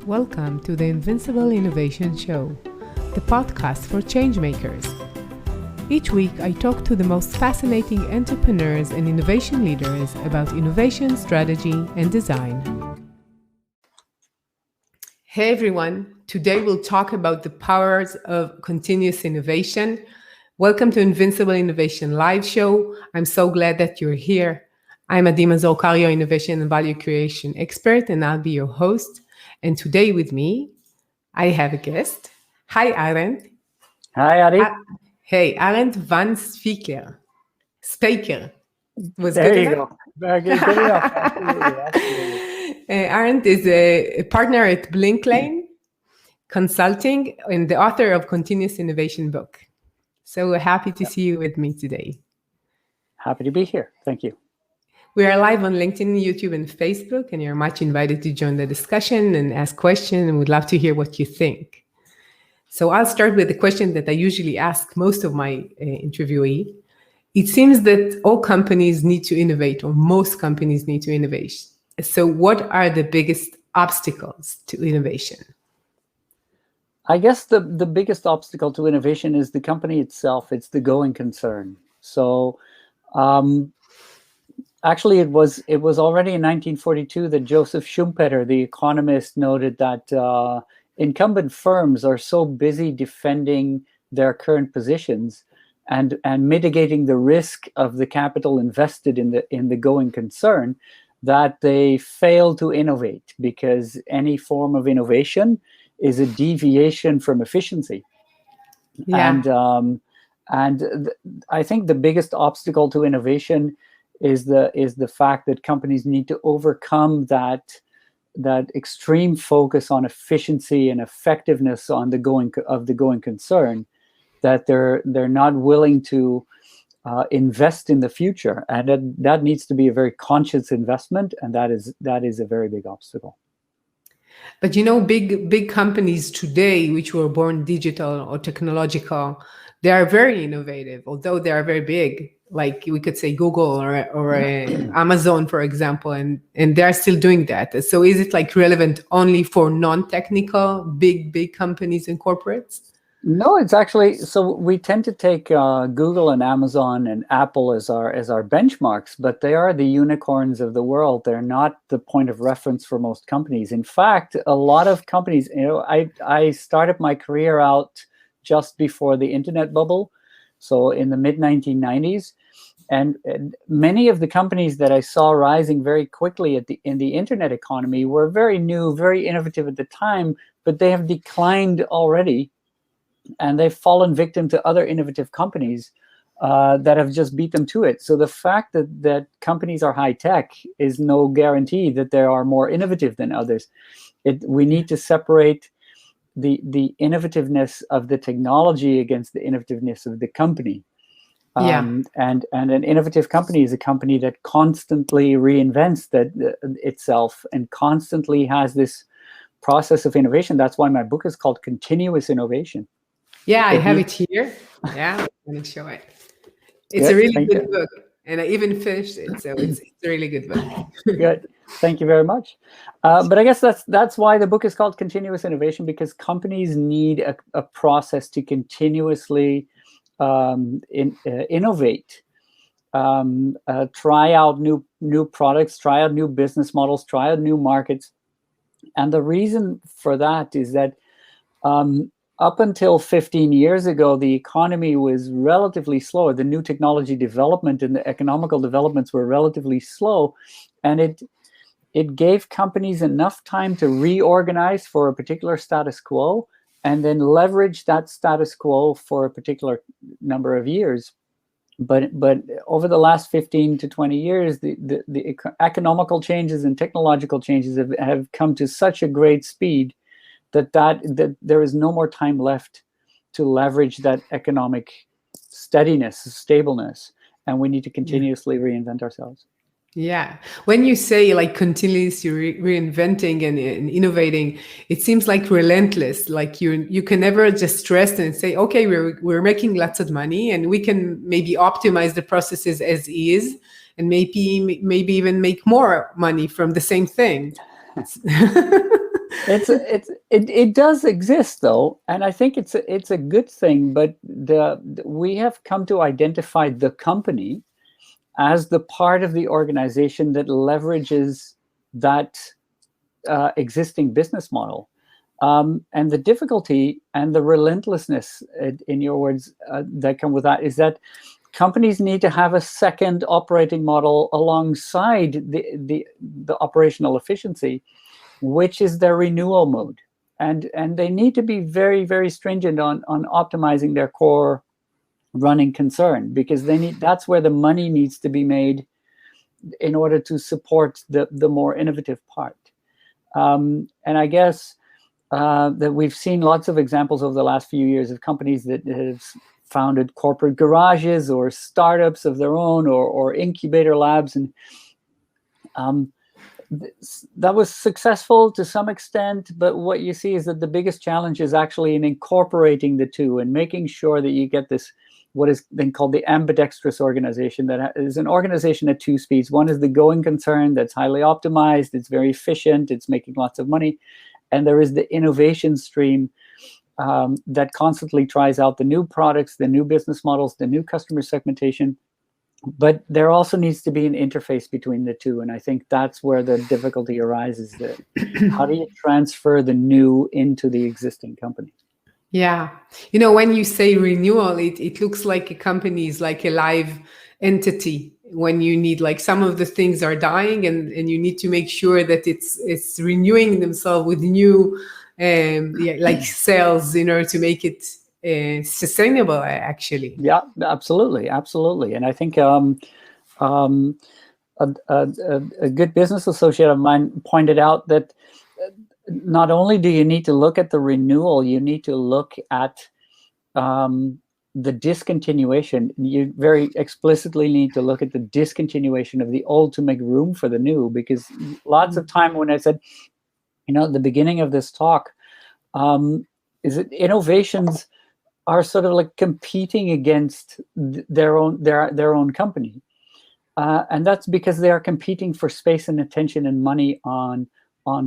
Welcome to the Invincible Innovation Show, the podcast for changemakers. Each week, I talk to the most fascinating entrepreneurs and innovation leaders about innovation, strategy, and design. Hey everyone, today we'll talk about the powers of continuous innovation. Welcome to Invincible Innovation Live Show. I'm so glad that you're here. I'm Mazor, Kario Innovation and Value Creation Expert, and I'll be your host. And today with me, I have a guest. Hi, Arent. Hi, Ari. Hey, Arent van Spijker. Spijker. Was there good you enough? go. Very good. Good enough. Absolutely. Arent is a partner at BlinkLane Consulting and the author of Continuous Innovation book. So we're happy to see you with me today. Happy to be here. Thank you. We are live on LinkedIn, YouTube, and Facebook, and you're much invited to join the discussion and ask questions, and we'd love to hear what you think. So I'll start with the question that I usually ask most of my interviewee. It seems that all companies need to innovate, or most companies need to innovate. So what are the biggest obstacles to innovation? I guess the biggest obstacle to innovation is the company itself. It's the going concern. So actually, it was already in 1942 that Joseph Schumpeter, the economist, noted that incumbent firms are so busy defending their current positions and mitigating the risk of the capital invested in the going concern that they fail to innovate, because any form of innovation is a deviation from efficiency. Yeah. And I think the biggest obstacle to innovation is the fact that companies need to overcome that extreme focus on efficiency and effectiveness on the going concern, that they're not willing to invest in the future, and that needs to be a very conscious investment, and that is a very big obstacle. But you know, big companies today, which were born digital or technological, they are very innovative, although they are very big. Like we could say Google or Amazon, for example, and they are still doing that. So is it like relevant only for non-technical big companies and corporates? No, it's actually, so we tend to take Google and Amazon and Apple as our benchmarks, but they are the unicorns of the world. They're not the point of reference for most companies. In fact, a lot of companies, I started my career out just before the internet bubble, so in the mid-1990s, and many of the companies that I saw rising very quickly in the internet economy were very new, very innovative at the time, but they have declined already. And they've fallen victim to other innovative companies that have just beat them to it. So the fact that companies are high tech is no guarantee that they are more innovative than others. We need to separate the innovativeness of the technology against the innovativeness of the company. And an innovative company is a company that constantly reinvents itself and constantly has this process of innovation. That's why my book is called Continuous Innovation. Yeah, I have it here. Yeah, I'm going to show it. It's a really good book, and I even finished it, so it's a really good book. Good, thank you very much. But I guess that's why the book is called Continuous Innovation, because companies need a process to continuously innovate, try out new products, try out new business models, try out new markets. And the reason for that is that up until 15 years ago, the economy was relatively slow. The new technology development and the economical developments were relatively slow, and it gave companies enough time to reorganize for a particular status quo and then leverage that status quo for a particular number of years. But over the last 15 to 20 years, the economical changes and technological changes have come to such a great speed that there is no more time left to leverage that economic steadiness, stableness, and we need to continuously reinvent ourselves. Yeah. When you say like continuously reinventing and innovating, it seems like relentless. Like you can never just rest and say, okay, we're making lots of money and we can maybe optimize the processes as is, and maybe even make more money from the same thing. It does exist though, and I think it's a good thing. But we have come to identify the company as the part of the organization that leverages that existing business model. And the difficulty and the relentlessness, in your words, that come with that is that companies need to have a second operating model alongside the operational efficiency, which is their renewal mode. And they need to be very, very stringent on optimizing their core running concern, because that's where the money needs to be made in order to support the more innovative part. And I guess that we've seen lots of examples over the last few years of companies that have founded corporate garages or startups of their own, or incubator labs, and that was successful to some extent. But what you see is that the biggest challenge is actually in incorporating the two and making sure that you get this, what is then called the ambidextrous organization, that is an organization at two speeds. One is the going concern that's highly optimized, it's very efficient, it's making lots of money. And there is the innovation stream that constantly tries out the new products, the new business models, the new customer segmentation. But there also needs to be an interface between the two. And I think that's where the difficulty arises. That how do you transfer the new into the existing company? Yeah. You know, when you say renewal, it looks like a company is like a live entity. When you need, like, some of the things are dying, and you need to make sure that it's renewing themselves with new like cells in order to make it sustainable, actually. Yeah, absolutely. And I think a good business associate of mine pointed out that not only do you need to look at the renewal, you need to look at the discontinuation. You very explicitly need to look at the discontinuation of the old to make room for the new, because lots of time when I said, at the beginning of this talk, is that innovations are sort of like competing against their own company, and that's because they are competing for space and attention and money on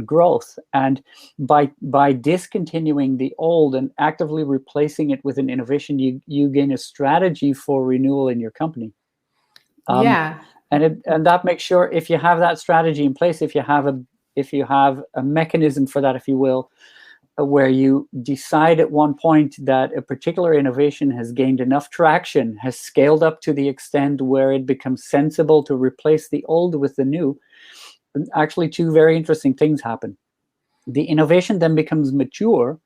growth. And by discontinuing the old and actively replacing it with an innovation, you gain a strategy for renewal in your company. Yeah. And that makes sure, if you have that strategy in place, if you have a mechanism for that, if you will, where you decide at one point that a particular innovation has gained enough traction, has scaled up to the extent where it becomes sensible to replace the old with the new, actually two very interesting things happen. The innovation then becomes mature,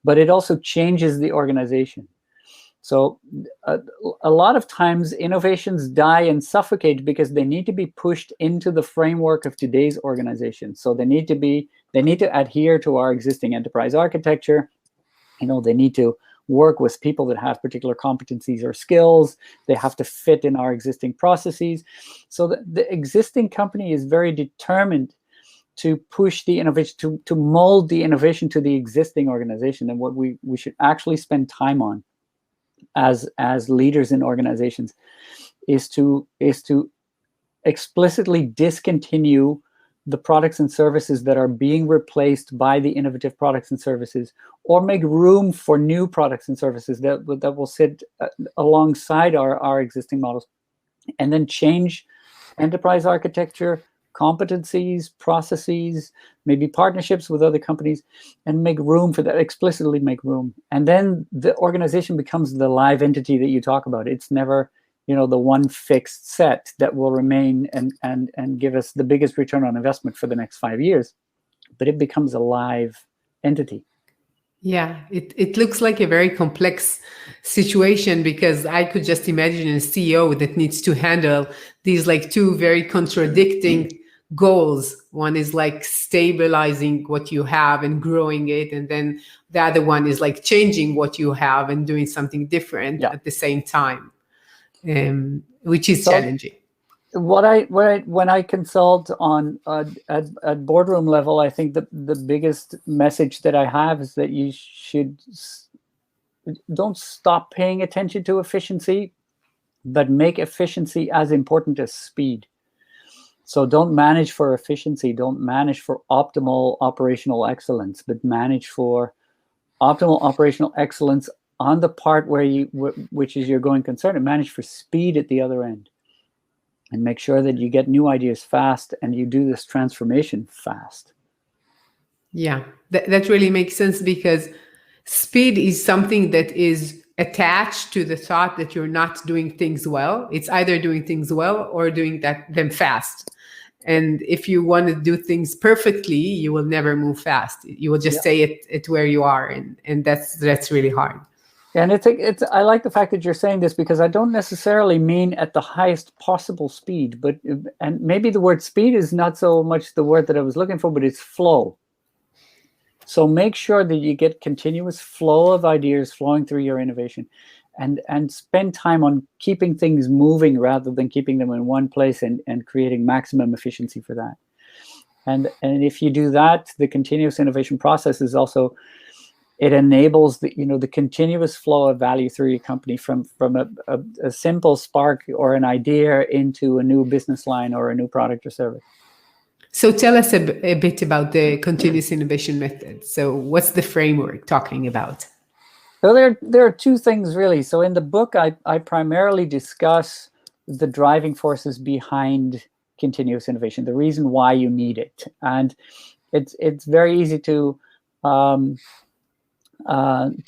but it also changes the organization. So a lot of times innovations die and suffocate because they need to be pushed into the framework of today's organization. So they need to adhere to our existing enterprise architecture. They need to work with people that have particular competencies or skills. They have to fit in our existing processes. So the existing company is very determined to push the innovation, to mold the innovation to the existing organization. And what we should actually spend time on as leaders in organizations is to explicitly discontinue the products and services that are being replaced by the innovative products and services, or make room for new products and services that will sit alongside our existing models, and then change enterprise architecture, competencies, processes, maybe partnerships with other companies, and make room for that, explicitly make room. And then the organization becomes the live entity that you talk about. It's never the one fixed set that will remain and give us the biggest return on investment for the next 5 years, but it becomes a live entity. Yeah, it looks like a very complex situation, because I could just imagine a CEO that needs to handle these like two very contradicting goals. One is like stabilizing what you have and growing it, and then the other one is like changing what you have and doing something different at the same time, which is challenging. When I consult on at boardroom level, I think the biggest message that I have is that you don't stop paying attention to efficiency, but make efficiency as important as speed. So don't manage for efficiency, don't manage for optimal operational excellence, but manage for optimal operational excellence on the part which is your going concern, and manage for speed at the other end. And make sure that you get new ideas fast and you do this transformation fast. Yeah, that really makes sense, because speed is something that is attached to the thought that you're not doing things well. It's either doing things well or doing them fast. And if you want to do things perfectly, you will never move fast. You will just stay at where you are, and that's really hard. And I like the fact that you're saying this, because I don't necessarily mean at the highest possible speed, and maybe the word speed is not so much the word that I was looking for, but it's flow. So make sure that you get continuous flow of ideas flowing through your innovation, and spend time on keeping things moving rather than keeping them in one place, and creating maximum efficiency for that. And if you do that, the continuous innovation process is also, it enables the continuous flow of value through your company from a simple spark or an idea into a new business line or a new product or service. So tell us a bit about the continuous innovation method. So what's the framework talking about? So there are two things really. So in the book, I primarily discuss the driving forces behind continuous innovation, the reason why you need it. And it's very easy to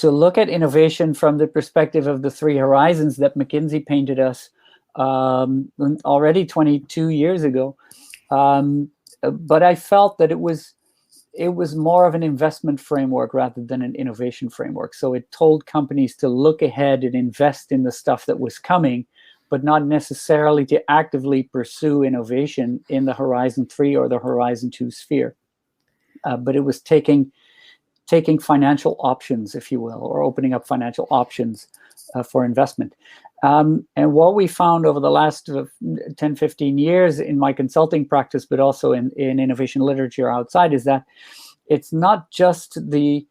look at innovation from the perspective of the three horizons that McKinsey painted us already 22 years ago. But I felt that it was more of an investment framework rather than an innovation framework. So it told companies to look ahead and invest in the stuff that was coming, but not necessarily to actively pursue innovation in the Horizon 3 or the Horizon 2 sphere. But it was taking financial options, if you will, or opening up financial options for investment. And what we found over the last 10, 15 years in my consulting practice, but also in innovation literature outside, is that it's not just the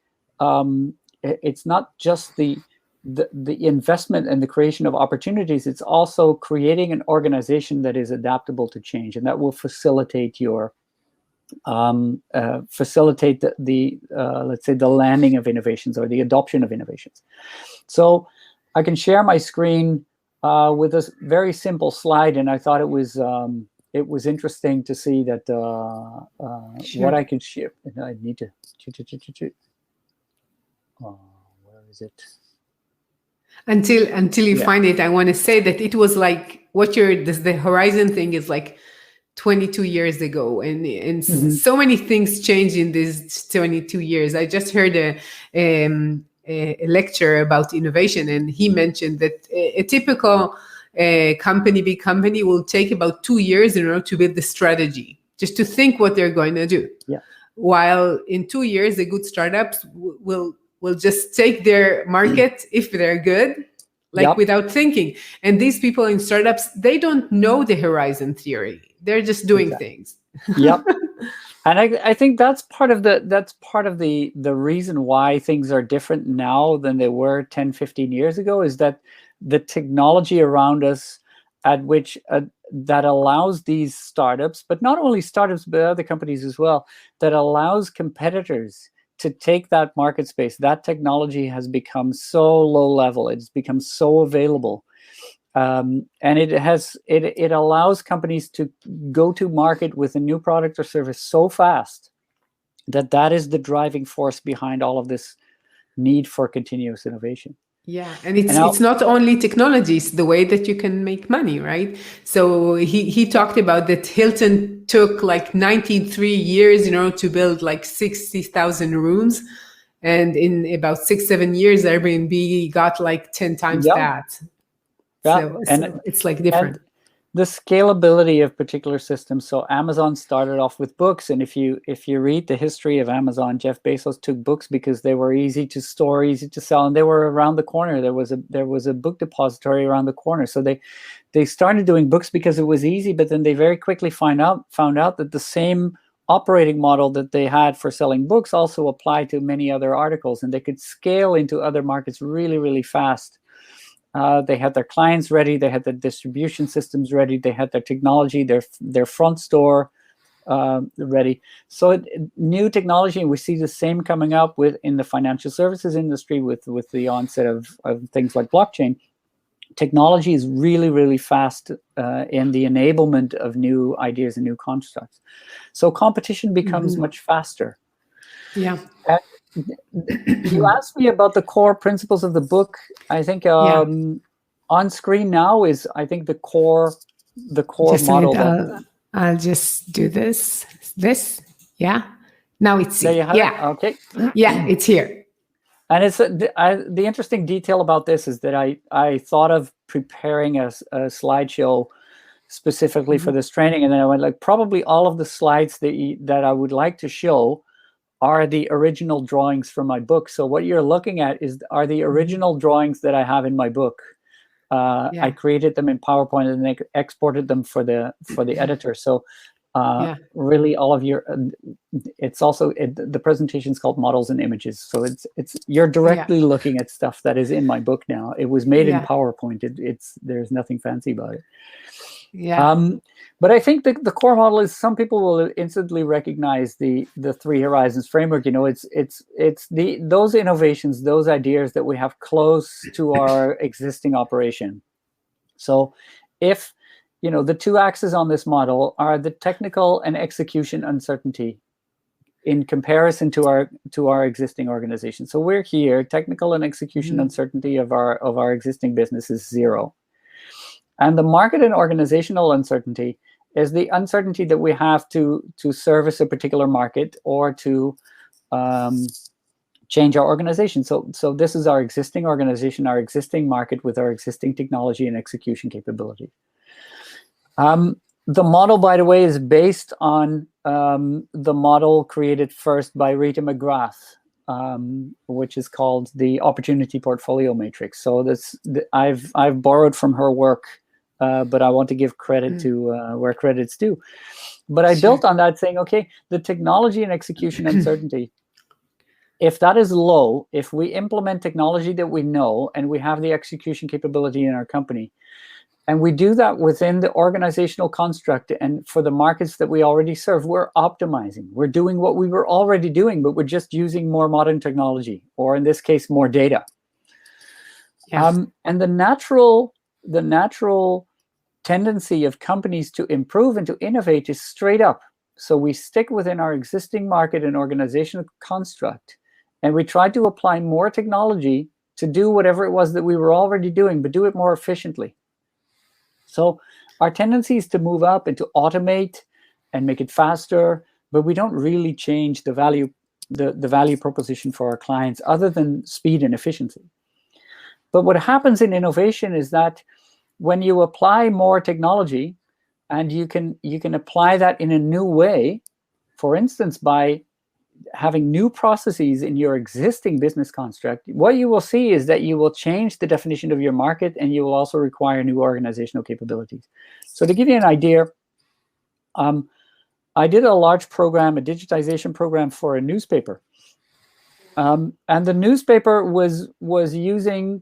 investment and the creation of opportunities. It's also creating an organization that is adaptable to change, and that will facilitate your facilitate the let's say the landing of innovations or the adoption of innovations. So I can share my screen with a very simple slide, and I thought it was interesting to see that Sure. what I can share. I need to. Where is it? Until you find it, I want to say that it was like the Horizon thing is like 22 years ago, and so many things changed in these 22 years. I just heard a lecture about innovation, and he mentioned that a typical big company will take about 2 years in order to build the strategy, just to think what they're going to do. Yeah. While in 2 years, the good startups will just take their market if they're good, without thinking. And these people in startups, they don't know the horizon theory. They're just doing things. Yep. And I think that's part of the reason why things are different now than they were 10, 15 years ago, is that the technology around us that allows these startups, but not only startups, but other companies as well, that allows competitors to take that market space. That technology has become so low level. It's become so available. And it allows companies to go to market with a new product or service so fast that is the driving force behind all of this need for continuous innovation. Yeah, and it's not only technology, it's the way that you can make money, right? So he talked about that Hilton took like 93 years in order to build like 60,000 rooms. And in about 6-7 years, Airbnb got like 10 times that. Yeah, so it's like different. The scalability of particular systems. So Amazon started off with books, and if you read the history of Amazon, Jeff Bezos took books because they were easy to store, easy to sell, and they were around the corner. There was a book depository around the corner. So they started doing books because it was easy, but then they very quickly found out that the same operating model that they had for selling books also applied to many other articles, and they could scale into other markets really, really fast. They had their clients ready. They had their distribution systems ready. They had their technology, their front store ready. So new technology, and we see the same coming up in the financial services industry with the onset of things like blockchain. Technology is really, really fast in the enablement of new ideas and new constructs. So competition becomes much faster. Yeah. You asked me about the core principles of the book. I think on screen now is, I think, the core Just model. I'll just do this. Yeah. Now it's there. You have yeah. it? Okay. Yeah, it's here. And it's the interesting detail about this is that I thought of preparing a slideshow specifically for this training, and then I went like, probably all of the slides that I would like to show are the original drawings from my book. So what you're looking at are the original drawings that I have in my book. I created them in PowerPoint and then exported them for the editor. So really, all of your it's also the presentation is called Models and Images. So it's you're directly looking at stuff that is in my book now. It was made in PowerPoint. There's nothing fancy about it. Yeah. But I think the core model is, some people will instantly recognize the Three Horizons framework. It's those innovations, those ideas that we have close to our existing operation. So if the two axes on this model are the technical and execution uncertainty in comparison to our existing organization. So we're here, technical and execution uncertainty of our existing business is 0. And the market and organizational uncertainty is the uncertainty that we have to service a particular market or to change our organization. So this is our existing organization, our existing market with our existing technology and execution capability. The model, by the way, is based on the model created first by Rita McGrath, which is called the Opportunity Portfolio Matrix. So I've borrowed from her work, but I want to give credit to where credit's due. But I built on that, saying, okay, the technology and execution uncertainty, if that is low, if we implement technology that we know and we have the execution capability in our company, and we do that within the organizational construct and for the markets that we already serve, we're optimizing. We're doing what we were already doing, but we're just using more modern technology, or in this case, more data. And the natural tendency of companies to improve and to innovate is straight up. So we stick within our existing market and organizational construct, and we try to apply more technology to do whatever it was that we were already doing, but do it more efficiently. So our tendency is to move up and to automate and make it faster, but we don't really change the value proposition for our clients other than speed and efficiency. But what happens in innovation is that when you apply more technology and you can apply that in a new way, for instance, by having new processes in your existing business construct, what you will see is that you will change the definition of your market, and you will also require new organizational capabilities. So to give you an idea, I did a large program, a digitization program for a newspaper. And the newspaper was using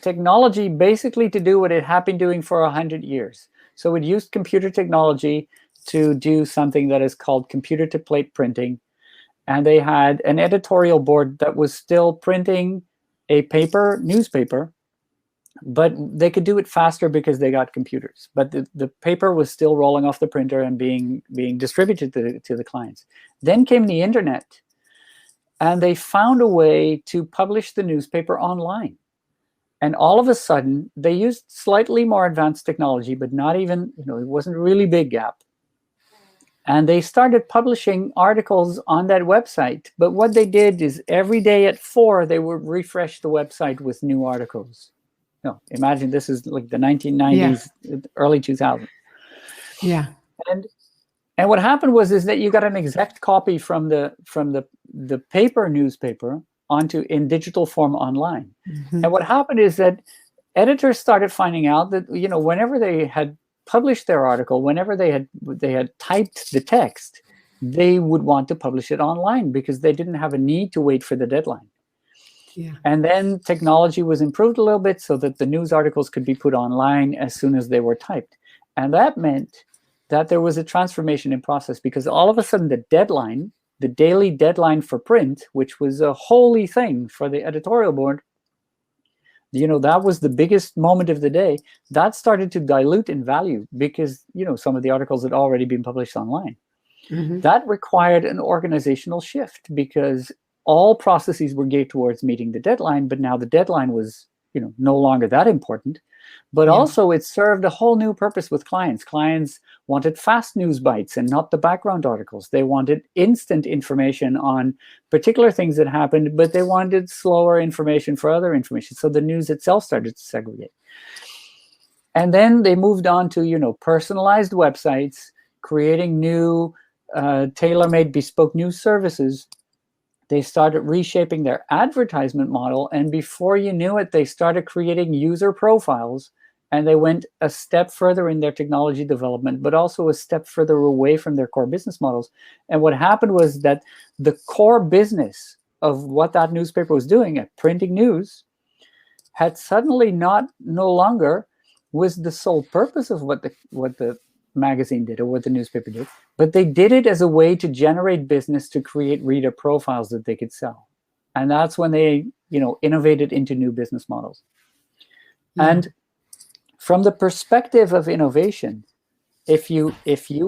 technology basically to do what it had been doing for 100 years. So it used computer technology to do something that is called computer-to-plate printing. And they had an editorial board that was still printing a paper newspaper, but they could do it faster because they got computers. But the paper was still rolling off the printer and being distributed to the clients. Then came the internet, and they found a way to publish the newspaper online. And all of a sudden, they used slightly more advanced technology, but not even, it wasn't a really big gap. And they started publishing articles on that website. But what they did is every day at 4, they would refresh the website with new articles. Imagine this is like the 1990s, early 2000s. Yeah. And what happened is that you got an exact copy from the paper newspaper in digital form online. Mm-hmm. And what happened is that editors started finding out that whenever they had published their article, whenever they had typed the text, they would want to publish it online because they didn't have a need to wait for the deadline. Yeah. And then technology was improved a little bit so that the news articles could be put online as soon as they were typed. And that meant that there was a transformation in process, because all of a sudden the deadline, the daily deadline for print, which was a holy thing for the editorial board, that was the biggest moment of the day, that started to dilute in value because, some of the articles had already been published online. Mm-hmm. That required an organizational shift because all processes were geared towards meeting the deadline, but now the deadline was, no longer that important. But also it served a whole new purpose with clients. Clients wanted fast news bites and not the background articles. They wanted instant information on particular things that happened, but they wanted slower information for other information. So the news itself started to segregate. And then they moved on to, personalized websites, creating new tailor-made bespoke news services. They started reshaping their advertisement model, and before you knew it, they started creating user profiles, and they went a step further in their technology development, but also a step further away from their core business models. And what happened was that the core business of what that newspaper was doing at printing news had suddenly no longer was the sole purpose of what the magazine did or what the newspaper did, but they did it as a way to generate business, to create reader profiles that they could sell. And that's when they, innovated into new business models. And from the perspective of innovation, if you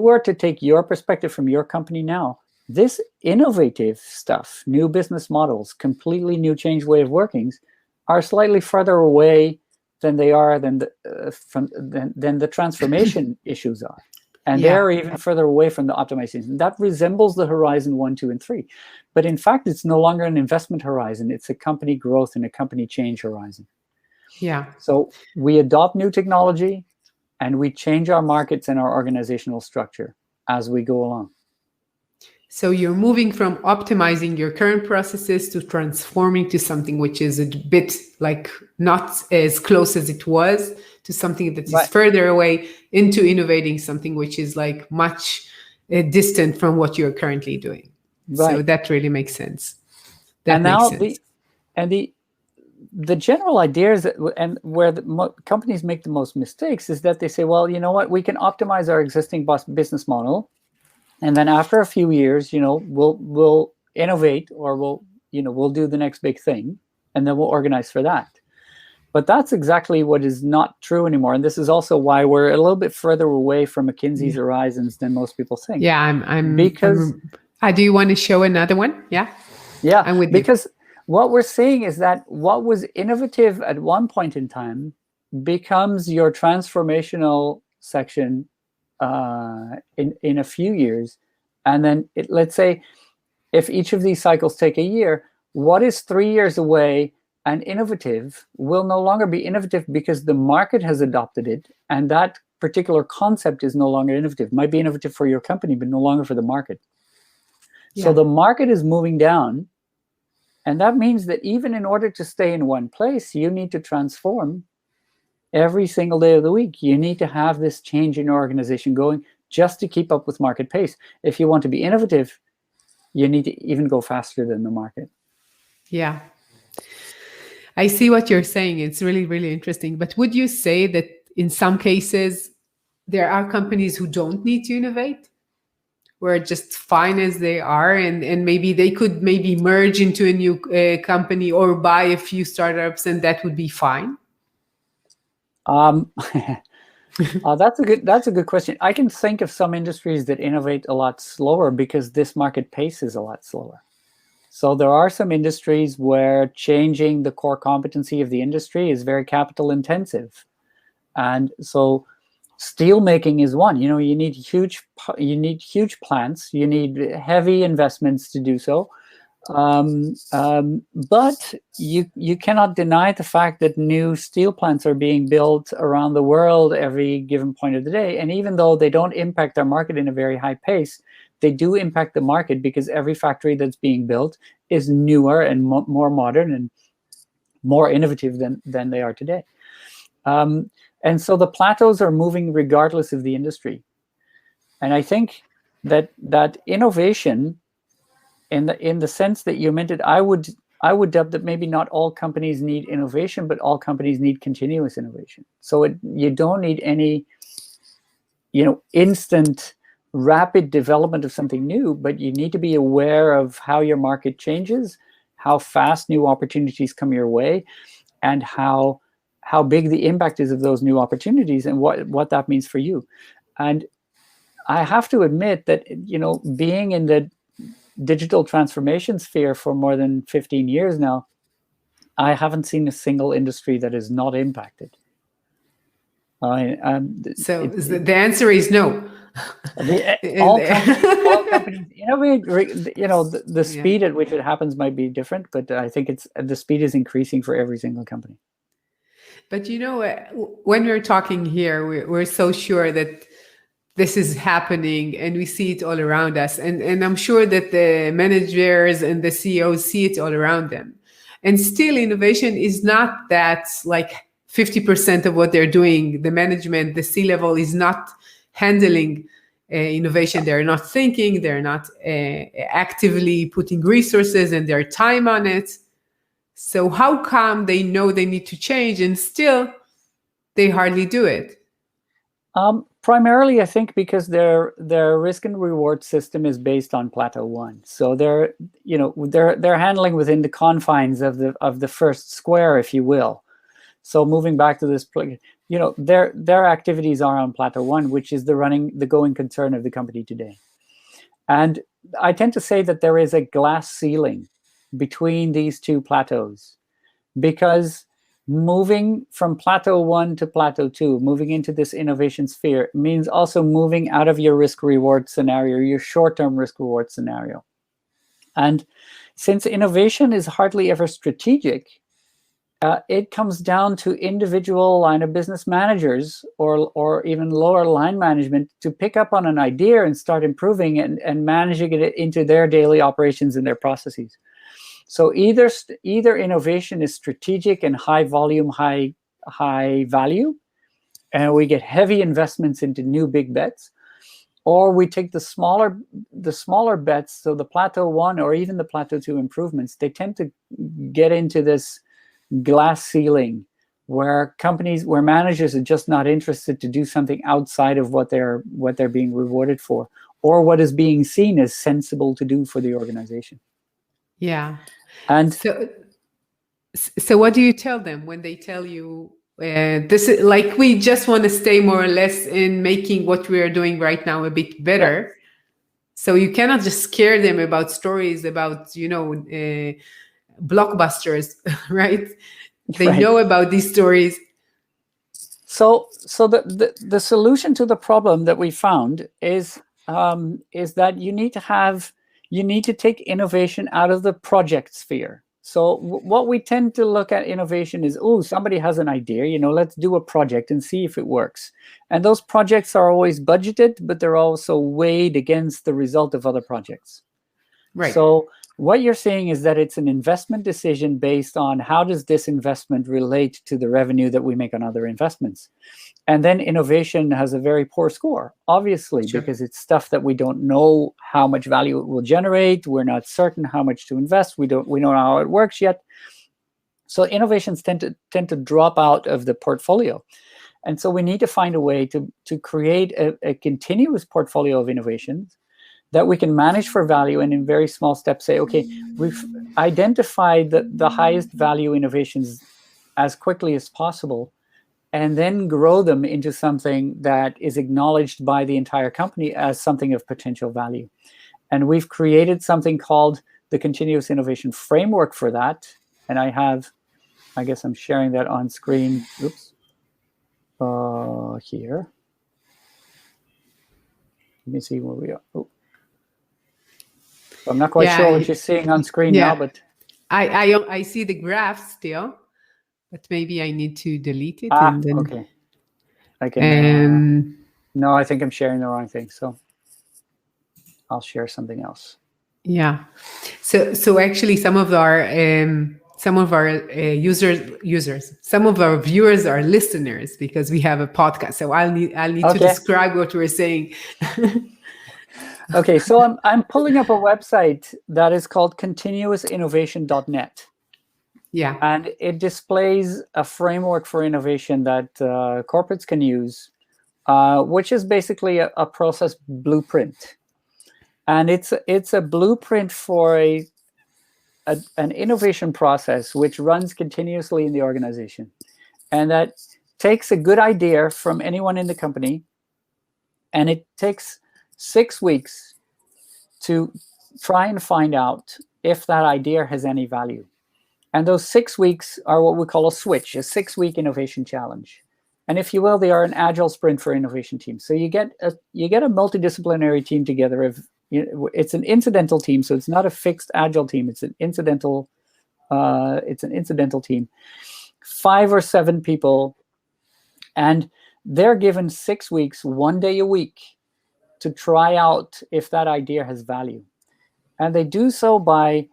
were to take your perspective from your company now, this innovative stuff, new business models, completely new change way of workings, are slightly further away than they are than the transformation issues are. And they're even further away from the optimization. That resembles the horizon 1, 2, and 3. But in fact, it's no longer an investment horizon. It's a company growth and a company change horizon. Yeah. So we adopt new technology and we change our markets and our organizational structure as we go along. So you're moving from optimizing your current processes to transforming to something which is a bit like not as close as it was, to something that is further away, into innovating something which is like much distant from what you're currently doing. So that really makes sense. The general idea is that, and where the companies make the most mistakes, is that they say, well, you know what, we can optimize our existing business model, and then after a few years, we'll innovate, or we'll do the next big thing, and then we'll organize for that. But that's exactly what is not true anymore. And this is also why we're a little bit further away from McKinsey's horizons than most people think. Yeah, do you want to show another one? Yeah. Yeah, I'm with you. because what we're seeing is that what was innovative at one point in time becomes your transformational section in a few years. And then let's say if each of these cycles take a year, what is 3 years away and innovative will no longer be innovative because the market has adopted it, and that particular concept is no longer innovative. It might be innovative for your company, but no longer for the market. Yeah. So the market is moving down, and that means that even in order to stay in one place, you need to transform every single day of the week. You need to have this change in your organization going just to keep up with market pace. If you want to be innovative, you need to even go faster than the market. Yeah. I see what you're saying. It's really, really interesting. But would you say that in some cases, there are companies who don't need to innovate, who are just fine as they are, and maybe they could merge into a new company or buy a few startups, and that would be fine? That's a good question. I can think of some industries that innovate a lot slower because this market pace is a lot slower. So there are some industries where changing the core competency of the industry is very capital intensive. And so steel making is one. You need huge plants. You need heavy investments to do so. But you cannot deny the fact that new steel plants are being built around the world every given point of the day. And even though they don't impact our market in a very high pace, they do impact the market because every factory that's being built is newer and more modern and more innovative than they are today. And so the plateaus are moving regardless of the industry. And I think that innovation, in the sense that you meant it, I I would dub that maybe not all companies need innovation, but all companies need continuous innovation. So you don't need any, instant, rapid development of something new, but you need to be aware of how your market changes, how fast new opportunities come your way, and how big the impact is of those new opportunities and what that means for you. And I have to admit that, being in the digital transformation sphere for more than 15 years now, I haven't seen a single industry that is not impacted. So the answer is no. All companies innovate. The speed at which it happens might be different, but I think the speed is increasing for every single company. But when we're talking here, we're so sure that this is happening and we see it all around us. And I'm sure that the managers and the CEOs see it all around them. And still, innovation is not that like 50% of what they're doing. The management, the C-level is not handling innovation. They're not thinking, they're not actively putting resources and their time on it. So how come they know they need to change and still they hardly do it? Primarily, I think because their risk and reward system is based on Plateau 1. So they're handling within the confines of the first square, if you will. So moving back to this, their activities are on Plateau 1, which is the going concern of the company today. And I tend to say that there is a glass ceiling between these two plateaus, because moving from Plateau 1 to Plateau 2, moving into this innovation sphere, means also moving out of your risk-reward scenario, your short-term risk-reward scenario. And since innovation is hardly ever strategic, it comes down to individual line of business managers or even lower line management to pick up on an idea and start improving and managing it into their daily operations and their processes. So either innovation is strategic and high volume, high value, and we get heavy investments into new big bets, or we take the smaller bets. So the Plateau 1 or even the Plateau 2 improvements, they tend to get into this glass ceiling where managers are just not interested to do something outside of what they're being rewarded for, or what is being seen as sensible to do for the organization. Yeah. And so what do you tell them when they tell you this is like, we just want to stay more or less in making what we are doing right now a bit better? Yeah. So you cannot just scare them about stories about, blockbusters, right? They know about these stories. So the solution to the problem that we found is that you need to take innovation out of the project sphere. So what we tend to look at innovation is, somebody has an idea, let's do a project and see if it works. And those projects are always budgeted, but they're also weighed against the result of other projects. Right. So what you're saying is that it's an investment decision based on how does this investment relate to the revenue that we make on other investments. And then innovation has a very poor score, obviously, sure, because it's stuff that we don't know how much value it will generate. We're not certain how much to invest. We don't know how it works yet. So innovations tend to drop out of the portfolio. And so we need to find a way to create a continuous portfolio of innovations that we can manage for value, and in very small steps say, okay, we've identified the highest value innovations as quickly as possible, and then grow them into something that is acknowledged by the entire company as something of potential value. And we've created something called the Continuous Innovation Framework for that. And I guess I'm sharing that on screen. Oops. Here. Let me see where we are. Oh. I'm not quite sure what you're seeing on screen now, but I see the graph still, but maybe I need to delete it. And then, okay. I can. No, I think I'm sharing the wrong thing, so I'll share something else. Yeah. So actually, some of our users, some of our viewers are listeners because we have a podcast. So I'll need to describe what we're saying. Okay, so I'm pulling up a website that is called continuousinnovation.net. Yeah. And it displays a framework for innovation that corporates can use, which is basically a process blueprint. And it's a blueprint for an innovation process which runs continuously in the organization. And that takes a good idea from anyone in the company, and it takes 6 weeks to try and find out if that idea has any value. And those 6 weeks are what we call a switch, a 6-week innovation challenge. And if you will, they are an agile sprint for innovation teams. So you get a multidisciplinary team together. It's an incidental team, so it's not a fixed agile team. It's an incidental team, 5 or 7 people, and they're given 6 weeks, 1 day a week, to try out if that idea has value. And they do so by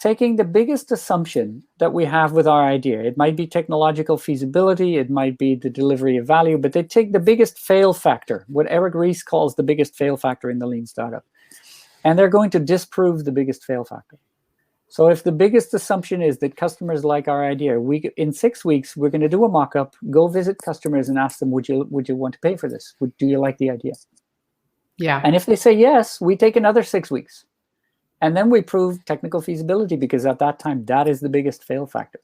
taking the biggest assumption that we have with our idea. It might be technological feasibility, it might be the delivery of value, but they take the biggest fail factor, what Eric Ries calls the biggest fail factor in the lean startup, and they're going to disprove the biggest fail factor. So if the biggest assumption is that customers like our idea, in 6 weeks, we're going to do a mock-up, go visit customers and ask them, would you want to pay for this? Do you like the idea? Yeah. And if they say yes, we take another 6 weeks. And then we prove technical feasibility, because at that time, that is the biggest fail factor.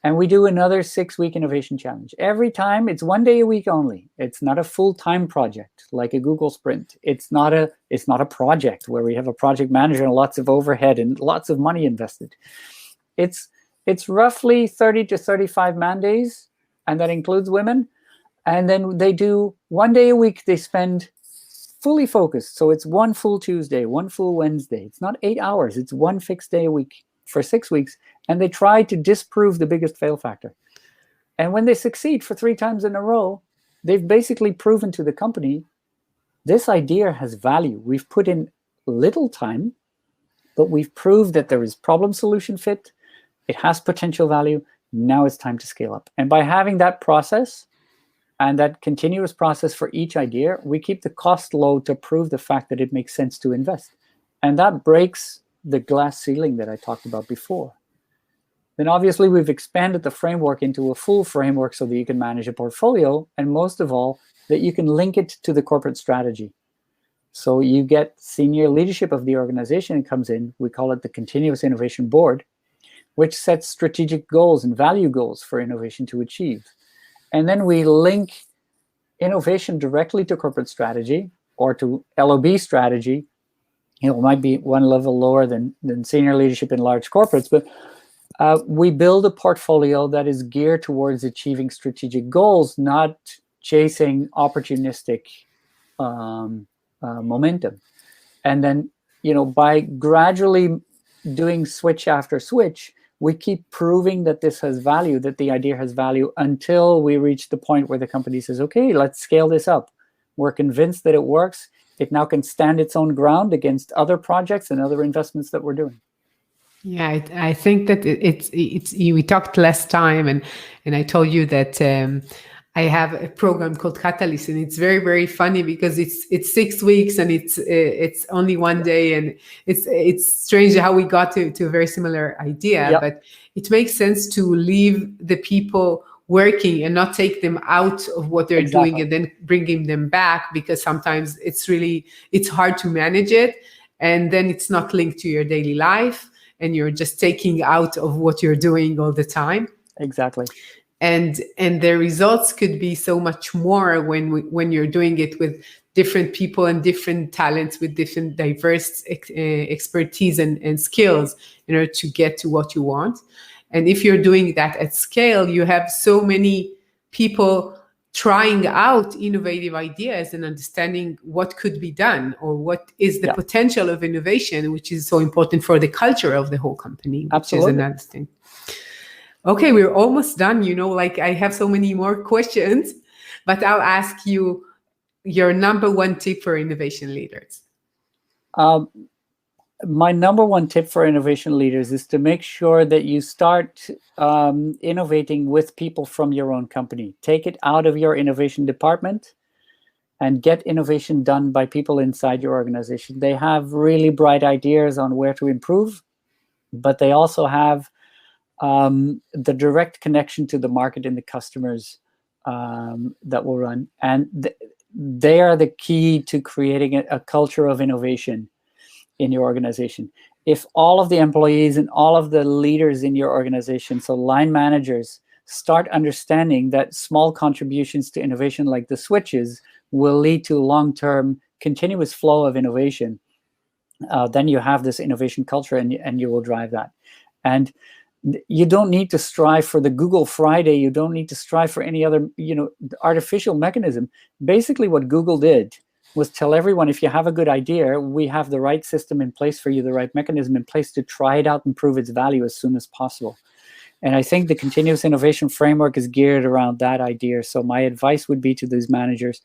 And we do another 6-week innovation challenge. Every time, it's 1 day a week only. It's not a full-time project like a Google Sprint. It's not a project where we have a project manager and lots of overhead and lots of money invested. It's roughly 30 to 35 man days, and that includes women. And then they do 1 day a week. They spend fully focused. So it's 1 full Tuesday, 1 full Wednesday. It's not 8 hours. It's 1 fixed day a week for 6 weeks. And they try to disprove the biggest fail factor. And when they succeed for 3 times in a row, they've basically proven to the company, this idea has value. We've put in little time, but we've proved that there is problem solution fit. It has potential value. Now it's time to scale up. And by having that process, and that continuous process for each idea, we keep the cost low to prove the fact that it makes sense to invest. And that breaks the glass ceiling that I talked about before. Then obviously we've expanded the framework into a full framework so that you can manage a portfolio, and most of all, that you can link it to the corporate strategy. So you get senior leadership of the organization comes in, we call it the Continuous Innovation Board, which sets strategic goals and value goals for innovation to achieve. And then we link innovation directly to corporate strategy or to LOB strategy. It might be one level lower than senior leadership in large corporates, but we build a portfolio that is geared towards achieving strategic goals, not chasing opportunistic momentum. And then, by gradually doing switch after switch, we keep proving that this has value, that the idea has value, until we reach the point where the company says, okay, let's scale this up. We're convinced that it works. It now can stand its own ground against other projects and other investments that we're doing. Yeah, I think that it's we talked last time, and I told you that I have a program called Catalyst, and it's very, very funny because it's 6 weeks and it's only 1 day, and it's strange how we got to a very similar idea. Yep. But it makes sense to leave the people working and not take them out of what they're doing and then bringing them back, because sometimes it's hard to manage it, and then it's not linked to your daily life, and you're just taking out of what you're doing all the time. Exactly. And the results could be so much more when you're doing it with different people and different talents, with different diverse expertise and skills in order to get to what you want. And if you're doing that at scale, you have so many people trying out innovative ideas and understanding what could be done or what is the potential of innovation, which is so important for the culture of the whole company. Absolutely. Which is another thing. Okay, we're almost done. I have so many more questions, but I'll ask you your number one tip for innovation leaders. My number one tip for innovation leaders is to make sure that you start innovating with people from your own company. Take it out of your innovation department and get innovation done by people inside your organization. They have really bright ideas on where to improve, but they also have the direct connection to the market and the customers that will run. And they are the key to creating a culture of innovation in your organization. If all of the employees and all of the leaders in your organization, so line managers, start understanding that small contributions to innovation like the switches will lead to long-term continuous flow of innovation, then you have this innovation culture, and you will drive that. And you don't need to strive for the Google Friday. You don't need to strive for any other, artificial mechanism. Basically, what Google did was tell everyone, if you have a good idea, we have the right system in place for you, the right mechanism in place to try it out and prove its value as soon as possible. And I think the continuous innovation framework is geared around that idea. So my advice would be to these managers,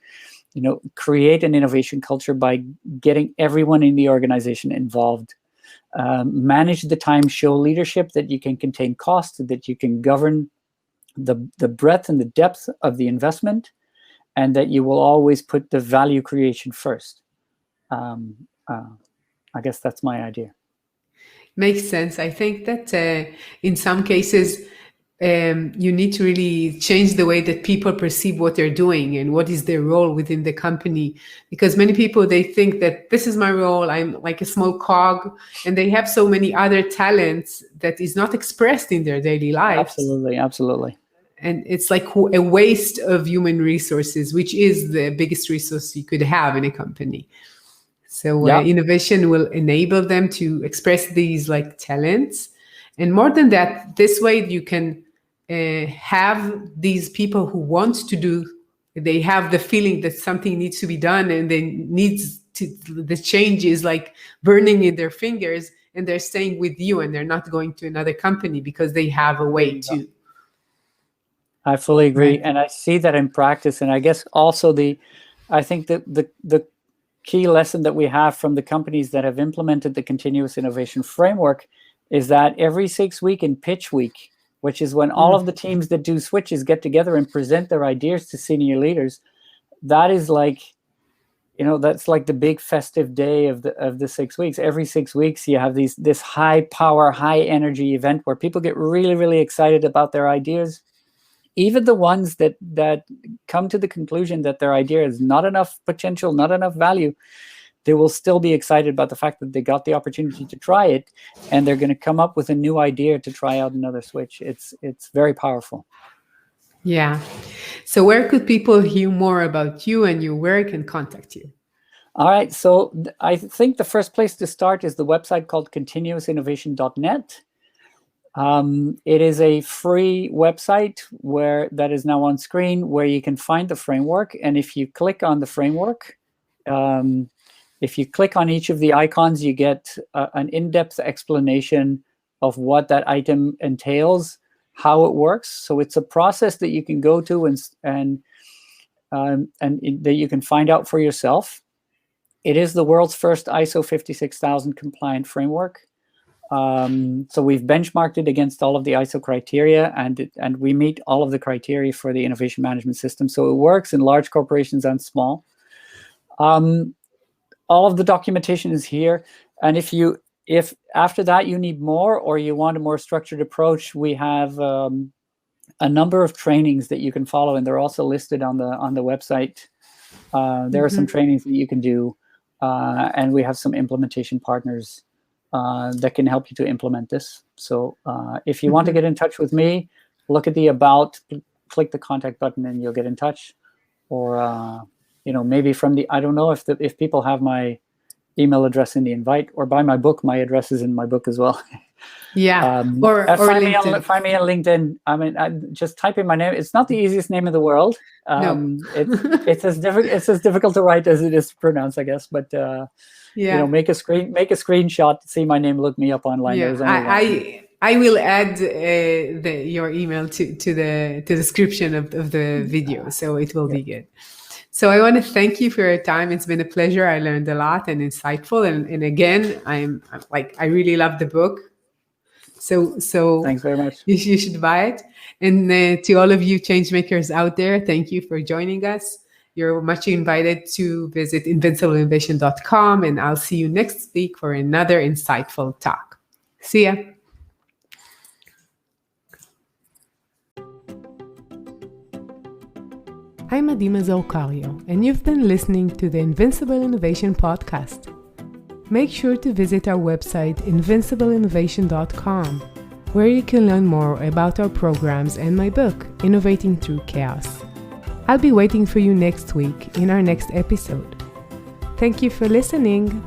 create an innovation culture by getting everyone in the organization involved. Manage the time, show leadership that you can contain costs, that you can govern the breadth and the depth of the investment, and that you will always put the value creation first. I guess that's my idea. Makes sense. I think that in some cases, you need to really change the way that people perceive what they're doing and what is their role within the company. Because many people, they think that this is my role, I'm like a small cog, and they have so many other talents that is not expressed in their daily lives. Absolutely. And it's like a waste of human resources, which is the biggest resource you could have in a company. So innovation will enable them to express these like talents. And more than that, this way you can have these people who want to do, they have the feeling that something needs to be done, and the change is like burning in their fingers, and they're staying with you and they're not going to another company because they have a way to. I fully agree. Right. And I see that in practice. And I guess also I think that the key lesson that we have from the companies that have implemented the continuous innovation framework is that every 6 week in pitch week, which is when all of the teams that do switches get together and present their ideas to senior leaders, that is like, that's like the big festive day of the 6 weeks. Every 6 weeks, you have this high power, high energy event where people get really, really excited about their ideas. Even the ones that come to the conclusion that their idea is not enough potential, not enough value, they will still be excited about the fact that they got the opportunity to try it, and they're going to come up with a new idea to try out another switch. It's very powerful. Yeah. So where could people hear more about you and your work and contact you? All right. So I think the first place to start is the website called continuousinnovation.net. It is a free website that is now on screen, where you can find the framework. And if you click on the framework, if you click on each of the icons, you get an in-depth explanation of what that item entails, how it works. So it's a process that you can go to and that you can find out for yourself. It is the world's first ISO 56000 compliant framework. So we've benchmarked it against all of the ISO criteria, and we meet all of the criteria for the innovation management system. So it works in large corporations and small. All of the documentation is here. And if after that you need more, or you want a more structured approach, we have a number of trainings that you can follow, and they're also listed on the website. There are some trainings that you can do, and we have some implementation partners that can help you to implement this. So if you want to get in touch with me, look at the About, click the contact button, and you'll get in touch. Or maybe I don't know if people have my email address in the invite, or buy my book. My address is in my book as well. Yeah. Or find LinkedIn. Find me on LinkedIn. I mean, just type in my name. It's not the easiest name in the world. No. It's as difficult to write as it is to pronounce, I guess. But make a screenshot, see my name, look me up online. Yeah. I will add your email to the description of the video, so it will be good. So I want to thank you for your time. It's been a pleasure. I learned a lot and insightful. And again, I really love the book. So thanks very much. You should buy it. And to all of you change makers out there, thank you for joining us. You're much invited to visit invincibleinnovation.com, and I'll see you next week for another insightful talk. See ya. I'm Mazor Kario, and you've been listening to the Invincible Innovation podcast. Make sure to visit our website, invincibleinnovation.com, where you can learn more about our programs and my book, Innovating Through Chaos. I'll be waiting for you next week in our next episode. Thank you for listening.